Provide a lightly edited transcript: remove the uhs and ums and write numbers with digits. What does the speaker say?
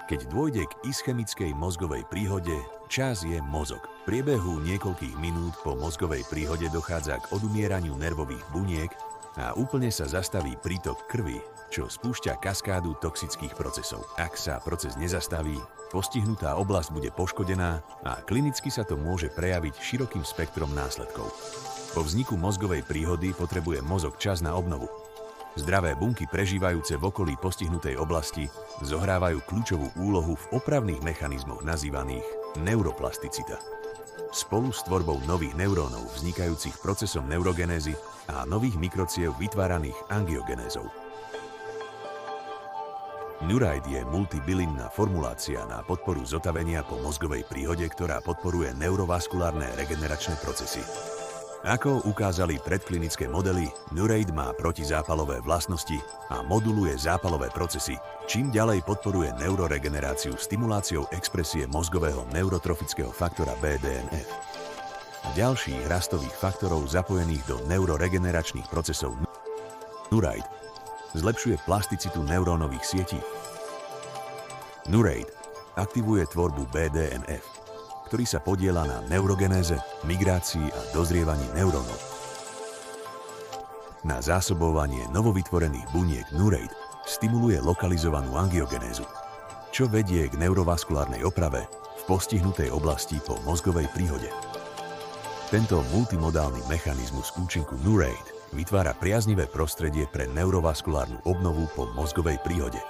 Keď dôjde k ischemickej mozgovej príhode, čas je mozog. V priebehu niekoľkých minút po mozgovej príhode dochádza k odumieraniu nervových buniek a úplne sa zastaví prítok krvi, čo spúšťa kaskádu toxických procesov. Ak sa proces nezastaví, postihnutá oblasť bude poškodená a klinicky sa to môže prejaviť širokým spektrom následkov. Po vzniku mozgovej príhody potrebuje mozog čas na obnovu. Zdravé bunky prežívajúce v okolí postihnutej oblasti zohrávajú kľúčovú úlohu v opravných mechanizmoch nazývaných neuroplasticita. Spolu s tvorbou nových neurónov vznikajúcich procesom neurogenézy a nových mikrociev vytváraných angiogenézou. Neuraid je multibilínna formulácia na podporu zotavenia po mozgovej príhode, ktorá podporuje neurovaskulárne regeneračné procesy. Ako ukázali predklinické modely, Neuraid má protizápalové vlastnosti a moduluje zápalové procesy, čím ďalej podporuje neuroregeneráciu stimuláciou expresie mozgového neurotrofického faktora BDNF a ďalších rastových faktorov zapojených do neuroregeneračných procesov. Neuraid zlepšuje plasticitu neurónových sietí. Neuraid aktivuje tvorbu BDNF, ktorý sa podieľa na neurogenéze, migrácii a dozrievaní neurónov. Na zásobovanie novovytvorených buniek Neuraid stimuluje lokalizovanú angiogenézu, čo vedie k neurovaskulárnej oprave v postihnutej oblasti po mozgovej príhode. Tento multimodálny mechanizmus účinku Neuraid vytvára priaznivé prostredie pre neurovaskulárnu obnovu po mozgovej príhode.